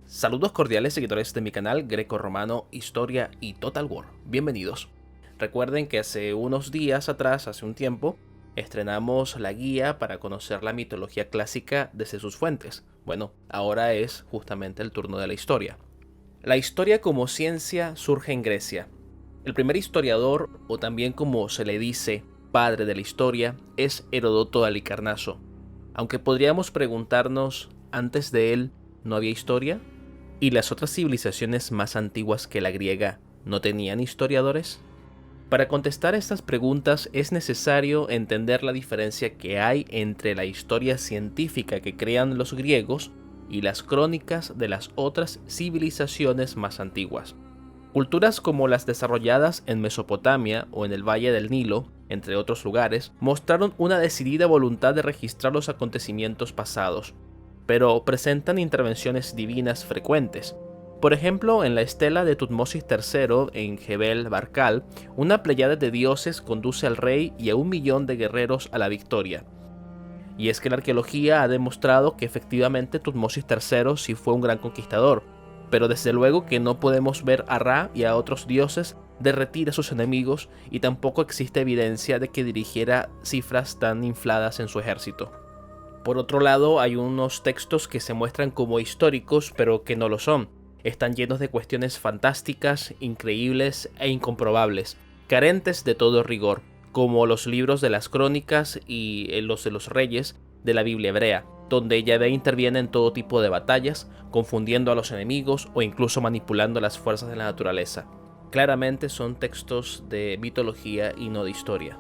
Saludos cordiales seguidores de mi canal Greco-Romano, Historia y Total War. Bienvenidos. Recuerden que hace unos días atrás, hace un tiempo, estrenamos la guía para conocer la mitología clásica desde sus fuentes. Bueno, ahora es justamente el turno de la historia. La historia como ciencia surge en Grecia. El primer historiador, o también como se le dice, padre de la historia, es Heródoto de Halicarnaso. Aunque podríamos preguntarnos, ¿antes de él no había historia? ¿Y las otras civilizaciones más antiguas que la griega no tenían historiadores? Para contestar estas preguntas es necesario entender la diferencia que hay entre la historia científica que crean los griegos y las crónicas de las otras civilizaciones más antiguas. Culturas como las desarrolladas en Mesopotamia o en el Valle del Nilo, entre otros lugares, mostraron una decidida voluntad de registrar los acontecimientos pasados, pero presentan intervenciones divinas frecuentes. Por ejemplo, en la estela de Tutmosis III en Jebel Barkal, una pléyade de dioses conduce al rey y a 1.000.000 de guerreros a la victoria. Y es que la arqueología ha demostrado que efectivamente Tutmosis III sí fue un gran conquistador, pero desde luego que no podemos ver a Ra y a otros dioses derretir a sus enemigos, y tampoco existe evidencia de que dirigiera cifras tan infladas en su ejército. Por otro lado, hay unos textos que se muestran como históricos, pero que no lo son. Están llenos de cuestiones fantásticas, increíbles e incomprobables, carentes de todo rigor, como los libros de las crónicas y los de los reyes de la Biblia hebrea, donde Yahvé interviene en todo tipo de batallas, confundiendo a los enemigos o incluso manipulando las fuerzas de la naturaleza. Claramente son textos de mitología y no de historia.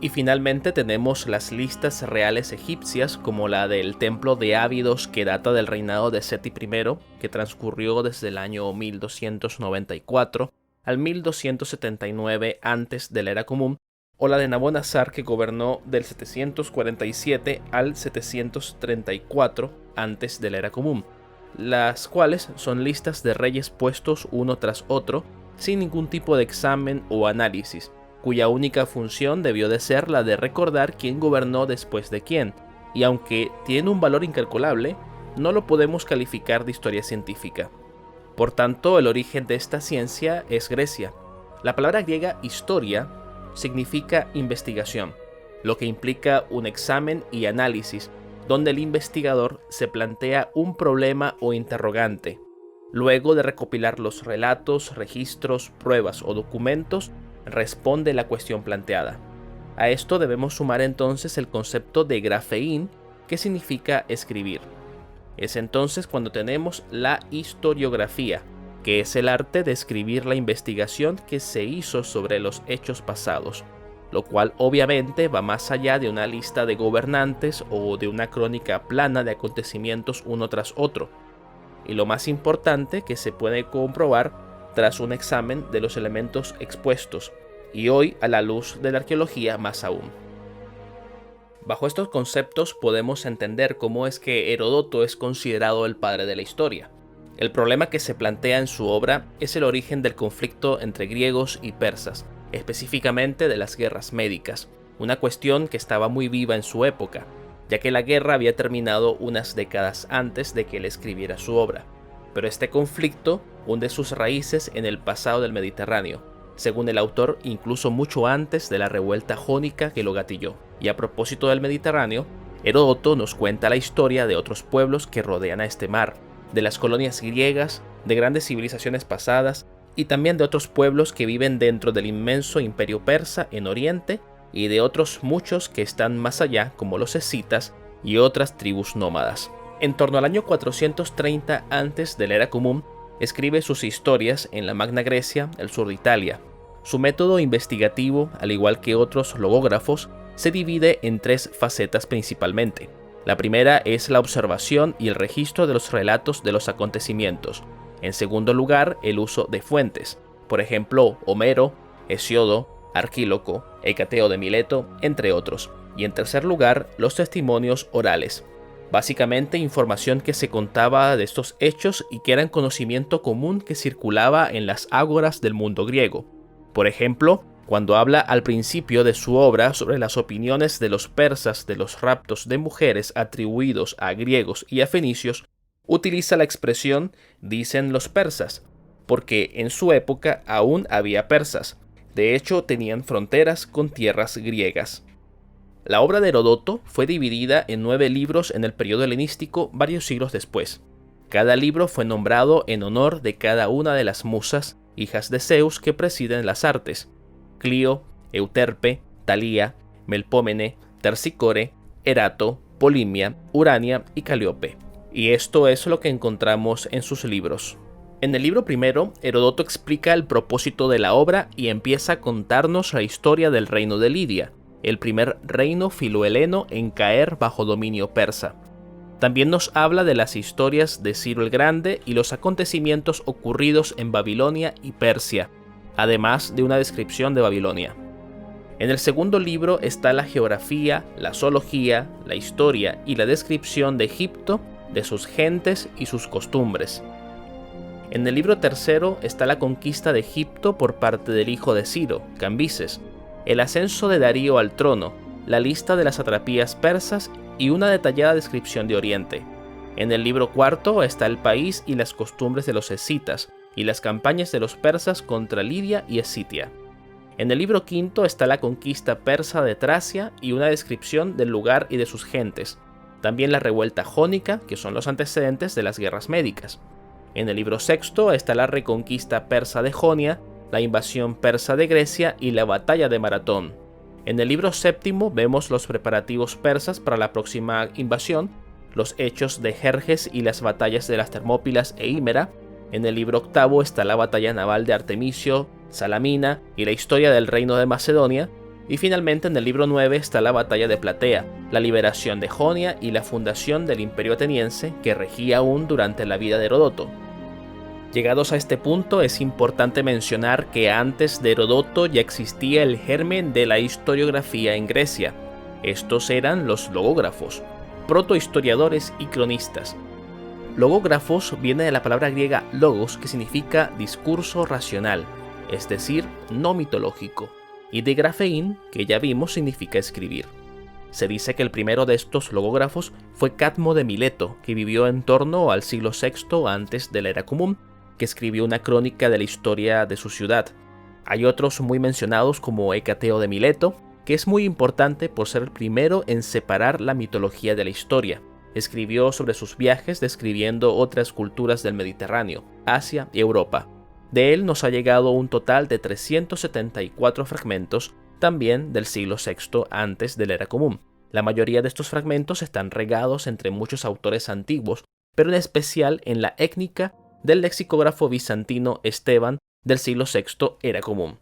Y finalmente tenemos las listas reales egipcias, como la del templo de Ábidos, que data del reinado de Seti I, que transcurrió desde el año 1294 al 1279 antes de la era común, o la de Nabonassar, que gobernó del 747 al 734 antes de la era común, las cuales son listas de reyes puestos uno tras otro, sin ningún tipo de examen o análisis, cuya única función debió de ser la de recordar quién gobernó después de quién, y aunque tiene un valor incalculable, no lo podemos calificar de historia científica. Por tanto, el origen de esta ciencia es Grecia. La palabra griega historia significa investigación, lo que implica un examen y análisis, donde el investigador se plantea un problema o interrogante. Luego de recopilar los relatos, registros, pruebas o documentos, responde la cuestión planteada. A esto debemos sumar entonces el concepto de grafein, que significa escribir. Es entonces cuando tenemos la historiografía, que es el arte de escribir la investigación que se hizo sobre los hechos pasados, lo cual obviamente va más allá de una lista de gobernantes o de una crónica plana de acontecimientos uno tras otro, y lo más importante, que se puede comprobar tras un examen de los elementos expuestos, y hoy a la luz de la arqueología más aún. Bajo estos conceptos podemos entender cómo es que Heródoto es considerado el padre de la historia. El problema que se plantea en su obra es el origen del conflicto entre griegos y persas, específicamente de las guerras médicas, una cuestión que estaba muy viva en su época, ya que la guerra había terminado unas décadas antes de que él escribiera su obra. Pero este conflicto hunde sus raíces en el pasado del Mediterráneo, según el autor incluso mucho antes de la revuelta jónica que lo gatilló. Y a propósito del Mediterráneo, Heródoto nos cuenta la historia de otros pueblos que rodean a este mar, de las colonias griegas, de grandes civilizaciones pasadas y también de otros pueblos que viven dentro del inmenso imperio persa en Oriente, y de otros muchos que están más allá, como los escitas y otras tribus nómadas. En torno al año 430 antes de la era común, escribe sus historias en la Magna Grecia, el sur de Italia. Su método investigativo, al igual que otros logógrafos, se divide en tres facetas principalmente. La primera es la observación y el registro de los relatos de los acontecimientos. En segundo lugar, el uso de fuentes, por ejemplo, Homero, Hesiodo, Arquíloco, Hecateo de Mileto, entre otros. Y en tercer lugar, los testimonios orales. Básicamente información que se contaba de estos hechos y que eran conocimiento común que circulaba en las ágoras del mundo griego. Por ejemplo, cuando habla al principio de su obra sobre las opiniones de los persas de los raptos de mujeres atribuidos a griegos y a fenicios, Utiliza la expresión dicen los persas, porque en su época aún había persas. De hecho, tenían fronteras con tierras griegas. La obra de Heródoto fue dividida en 9 libros en el periodo helenístico varios siglos después. Cada libro fue nombrado en honor de cada una de las musas, hijas de Zeus, que presiden las artes: Clio, Euterpe, Talía, Melpómene, Tersicore, Erato, Polimia, Urania y Calíope. Y esto es lo que encontramos en sus libros. En el libro primero, Heródoto explica el propósito de la obra y empieza a contarnos la historia del reino de Lidia, el primer reino filoheleno en caer bajo dominio persa. También nos habla de las historias de Ciro el Grande y los acontecimientos ocurridos en Babilonia y Persia, además de una descripción de Babilonia. En el segundo libro está la geografía, la zoología, la historia y la descripción de Egipto, de sus gentes y sus costumbres. En el libro tercero está la conquista de Egipto por parte del hijo de Ciro, Cambises, el ascenso de Darío al trono, la lista de las satrapías persas y una detallada descripción de Oriente. En el libro cuarto está el país y las costumbres de los escitas y las campañas de los persas contra Lidia y Escitia. En el libro quinto está la conquista persa de Tracia y una descripción del lugar y de sus gentes. También la revuelta jónica, que son los antecedentes de las guerras médicas. En el libro sexto está la reconquista persa de Jonia, la invasión persa de Grecia y la batalla de Maratón. En el libro séptimo vemos los preparativos persas para la próxima invasión, los hechos de Jerjes y las batallas de las Termópilas e Hímera. En el libro octavo está la batalla naval de Artemisio, Salamina y la historia del reino de Macedonia. Y finalmente en el libro 9 está la batalla de Platea, la liberación de Jonia y la fundación del imperio ateniense que regía aún durante la vida de Heródoto. Llegados a este punto, es importante mencionar que antes de Heródoto ya existía el germen de la historiografía en Grecia. Estos eran los logógrafos, protohistoriadores y cronistas. Logógrafos viene de la palabra griega logos, que significa discurso racional, es decir, no mitológico, y de grafein, que ya vimos significa escribir. Se dice que el primero de estos logógrafos fue Cadmo de Mileto, que vivió en torno al siglo VI antes de la era común, que escribió una crónica de la historia de su ciudad. Hay otros muy mencionados como Hecateo de Mileto, que es muy importante por ser el primero en separar la mitología de la historia. Escribió sobre sus viajes describiendo otras culturas del Mediterráneo, Asia y Europa. De él nos ha llegado un total de 374 fragmentos, también del siglo VI antes de la era común. La mayoría de estos fragmentos están regados entre muchos autores antiguos, pero en especial en la Étnica del lexicógrafo bizantino Esteban del siglo VI era común.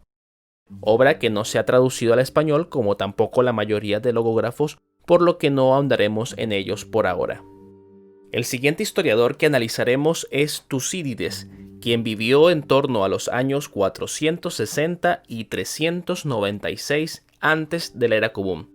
Obra que no se ha traducido al español, como tampoco la mayoría de logógrafos, por lo que no ahondaremos en ellos por ahora. El siguiente historiador que analizaremos es Tucídides, quien vivió en torno a los años 460 y 396 antes de la era común.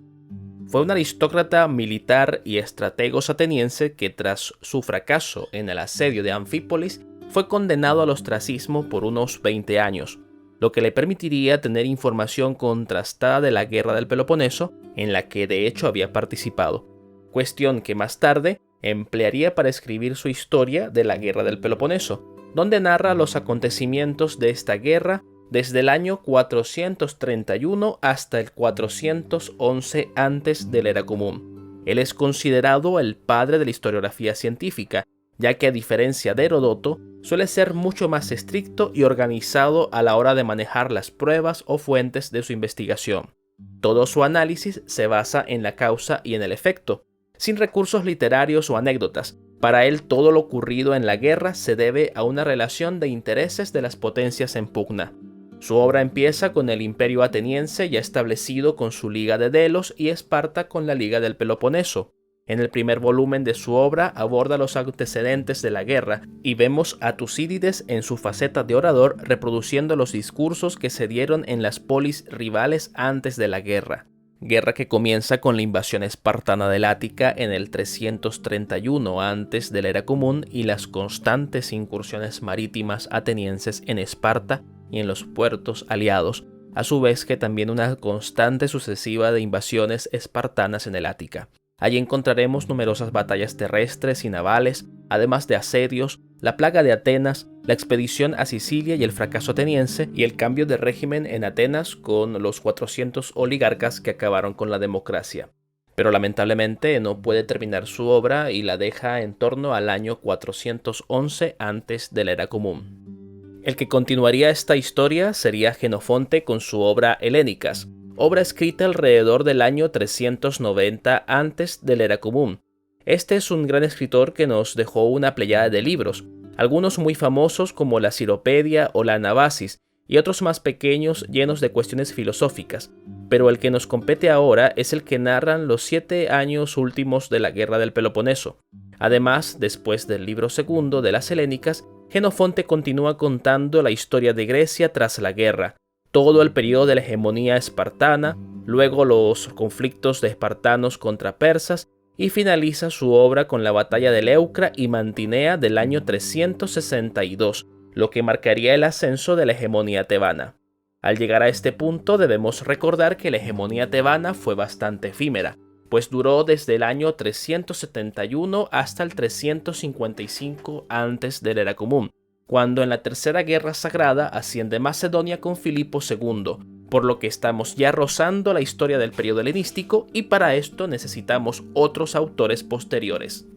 Fue un aristócrata militar y estratego ateniense que tras su fracaso en el asedio de Anfípolis fue condenado al ostracismo por unos 20 años, lo que le permitiría tener información contrastada de la guerra del Peloponeso, en la que de hecho había participado, cuestión que más tarde emplearía para escribir su historia de la guerra del Peloponeso, donde narra los acontecimientos de esta guerra desde el año 431 hasta el 411 antes de la era común. Él es considerado el padre de la historiografía científica, ya que a diferencia de Heródoto, suele ser mucho más estricto y organizado a la hora de manejar las pruebas o fuentes de su investigación. Todo su análisis se basa en la causa y en el efecto, sin recursos literarios o anécdotas. Para él todo lo ocurrido en la guerra se debe a una relación de intereses de las potencias en pugna. Su obra empieza con el imperio ateniense ya establecido con su Liga de Delos y Esparta con la Liga del Peloponeso. En el primer volumen de su obra aborda los antecedentes de la guerra y vemos a Tucídides en su faceta de orador reproduciendo los discursos que se dieron en las polis rivales antes de la guerra. Guerra que comienza con la invasión espartana del Ática en el 331 antes de la era común y las constantes incursiones marítimas atenienses en Esparta y en los puertos aliados, a su vez que también una constante sucesiva de invasiones espartanas en el Ática. Allí encontraremos numerosas batallas terrestres y navales, además de asedios, la plaga de Atenas, la expedición a Sicilia y el fracaso ateniense, y el cambio de régimen en Atenas con los 400 oligarcas que acabaron con la democracia. Pero lamentablemente no puede terminar su obra y la deja en torno al año 411 antes de la era común. El que continuaría esta historia sería Jenofonte con su obra Helénicas, obra escrita alrededor del año 390 antes de la era común. Este es un gran escritor que nos dejó una pleyada de libros, algunos muy famosos como la Ciropedia o la Anabasis, y otros más pequeños llenos de cuestiones filosóficas, pero el que nos compete ahora es el que narran los 7 años últimos de la Guerra del Peloponeso. Además, después del libro segundo de las Helénicas, Jenofonte continúa contando la historia de Grecia tras la guerra, todo el periodo de la hegemonía espartana, luego los conflictos de espartanos contra persas, y finaliza su obra con la batalla de Leucra y Mantinea del año 362, lo que marcaría el ascenso de la hegemonía tebana. Al llegar a este punto debemos recordar que la hegemonía tebana fue bastante efímera, pues duró desde el año 371 hasta el 355 antes de la era común, cuando en la Tercera Guerra Sagrada asciende Macedonia con Filipo II, por lo que estamos ya rozando la historia del periodo helenístico y para esto necesitamos otros autores posteriores.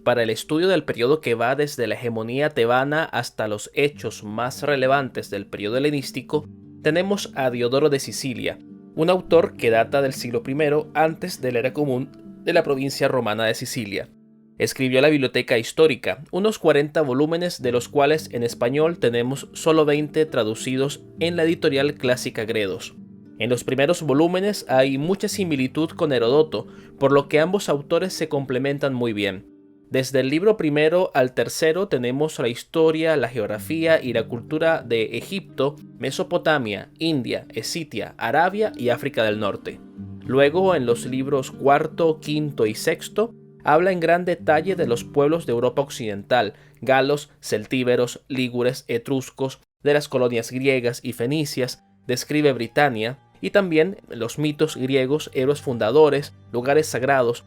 Para el estudio del periodo que va desde la hegemonía tebana hasta los hechos más relevantes del periodo helenístico, tenemos a Diodoro de Sicilia, un autor que data del siglo I antes de la era común de la provincia romana de Sicilia. Escribió la Biblioteca Histórica, unos 40 volúmenes de los cuales en español tenemos solo 20 traducidos en la editorial Clásica Gredos. En los primeros volúmenes hay mucha similitud con Heródoto, por lo que ambos autores se complementan muy bien. Desde el libro primero al tercero tenemos la historia, la geografía y la cultura de Egipto, Mesopotamia, India, Escitia, Arabia y África del Norte. Luego, en los libros cuarto, quinto y sexto, habla en gran detalle de los pueblos de Europa Occidental, galos, celtíberos, lígures, etruscos, de las colonias griegas y fenicias, describe Britania y también los mitos griegos, héroes fundadores, lugares sagrados.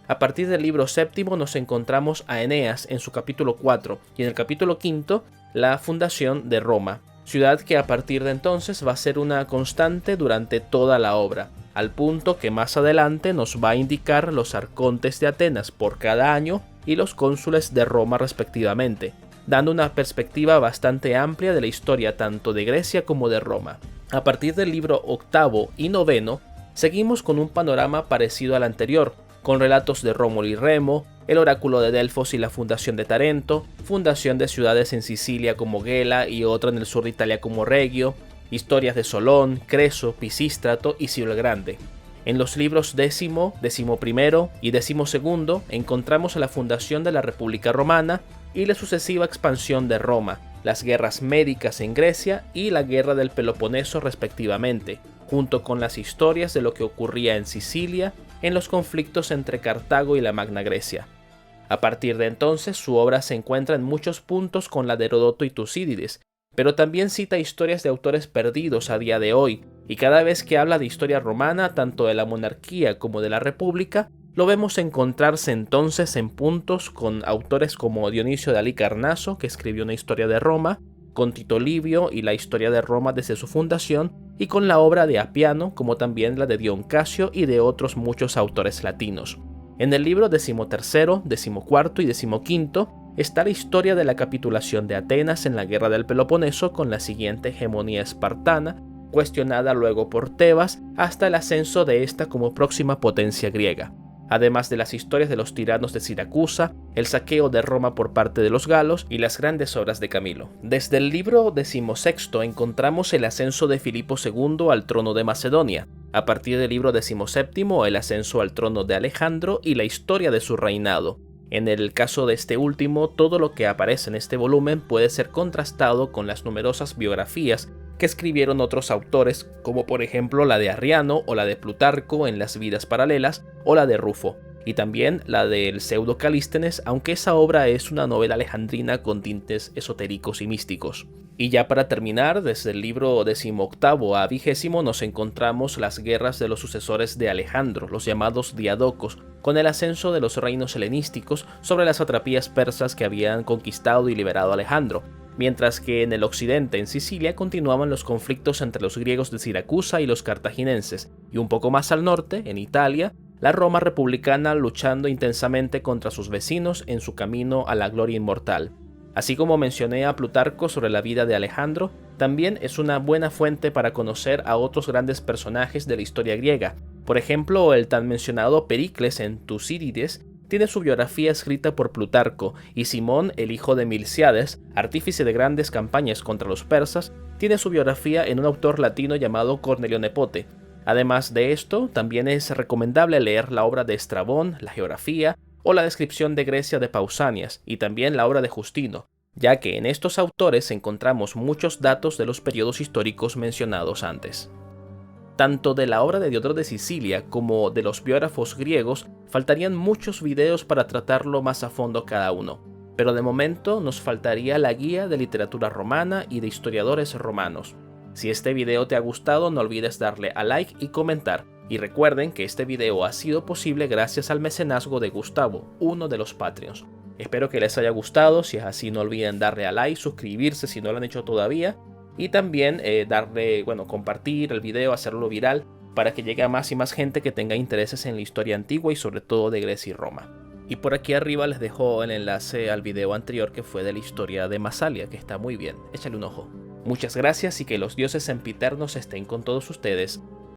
A partir del libro séptimo nos encontramos a Eneas en su capítulo 4 y en el capítulo 5 la fundación de Roma, ciudad que a partir de entonces va a ser una constante durante toda la obra, al punto que más adelante nos va a indicar los arcontes de Atenas por cada año y los cónsules de Roma respectivamente, dando una perspectiva bastante amplia de la historia tanto de Grecia como de Roma. A partir del libro octavo y noveno, seguimos con un panorama parecido al anterior, con relatos de Rómulo y Remo, el oráculo de Delfos y la fundación de Tarento, fundación de ciudades en Sicilia como Gela y otra en el sur de Italia como Regio, historias de Solón, Creso, Pisístrato y Ciro el Grande. En los libros décimo, decimoprimero y decimosegundo encontramos la fundación de la República Romana y la sucesiva expansión de Roma, las guerras médicas en Grecia y la guerra del Peloponeso respectivamente, junto con las historias de lo que ocurría en Sicilia en los conflictos entre Cartago y la Magna Grecia. A partir de entonces su obra se encuentra en muchos puntos con la de Heródoto y Tucídides, pero también cita historias de autores perdidos a día de hoy, y cada vez que habla de historia romana, tanto de la monarquía como de la república, lo vemos encontrarse entonces en puntos con autores como Dionisio de Halicarnaso, que escribió una historia de Roma, con Tito Livio y la historia de Roma desde su fundación, y con la obra de Apiano, como también la de Dion Casio y de otros muchos autores latinos. En el libro decimotercero, decimocuarto y decimoquinto está la historia de la capitulación de Atenas en la guerra del Peloponeso con la siguiente hegemonía espartana, cuestionada luego por Tebas hasta el ascenso de esta como próxima potencia griega, además de las historias de los tiranos de Siracusa, el saqueo de Roma por parte de los galos y las grandes obras de Camilo. Desde el libro decimosexto encontramos el ascenso de Filipo II al trono de Macedonia, a partir del libro decimoséptimo el ascenso al trono de Alejandro y la historia de su reinado. En el caso de este último, todo lo que aparece en este volumen puede ser contrastado con las numerosas biografías que escribieron otros autores, como por ejemplo la de Arriano o la de Plutarco en las Vidas Paralelas o la de Rufo. y también la del Pseudo Calístenes, aunque esa obra es una novela alejandrina con tintes esotéricos y místicos. Y ya para terminar, desde el libro 18 a 20 nos encontramos las guerras de los sucesores de Alejandro, los llamados diadocos, con el ascenso de los reinos helenísticos sobre las satrapías persas que habían conquistado y liberado a Alejandro, mientras que en el occidente, en Sicilia, continuaban los conflictos entre los griegos de Siracusa y los cartagineses, y un poco más al norte, en Italia, la Roma republicana luchando intensamente contra sus vecinos en su camino a la gloria inmortal. Así como mencioné a Plutarco sobre la vida de Alejandro, también es una buena fuente para conocer a otros grandes personajes de la historia griega. Por ejemplo, el tan mencionado Pericles en Tucídides tiene su biografía escrita por Plutarco, y Simón, el hijo de Milcíades, artífice de grandes campañas contra los persas, tiene su biografía en un autor latino llamado Cornelio Nepote. Además de esto, también es recomendable leer la obra de Estrabón, la geografía, o la descripción de Grecia de Pausanias, y también la obra de Justino, ya que en estos autores encontramos muchos datos de los periodos históricos mencionados antes. Tanto de la obra de Diodoro de Sicilia como de los biógrafos griegos faltarían muchos videos para tratarlo más a fondo cada uno, pero de momento nos faltaría la guía de literatura romana y de historiadores romanos. Si este video te ha gustado, no olvides darle a like y comentar. Y recuerden que este video ha sido posible gracias al mecenazgo de Gustavo, uno de los Patreons. Espero que les haya gustado, si es así no olviden darle a like, suscribirse si no lo han hecho todavía, y también compartir el video, hacerlo viral, para que llegue a más y más gente que tenga intereses en la historia antigua y sobre todo de Grecia y Roma. Y por aquí arriba les dejo el enlace al video anterior que fue de la historia de Masalia, que está muy bien, échale un ojo. Muchas gracias y que los dioses sempiternos estén con todos ustedes.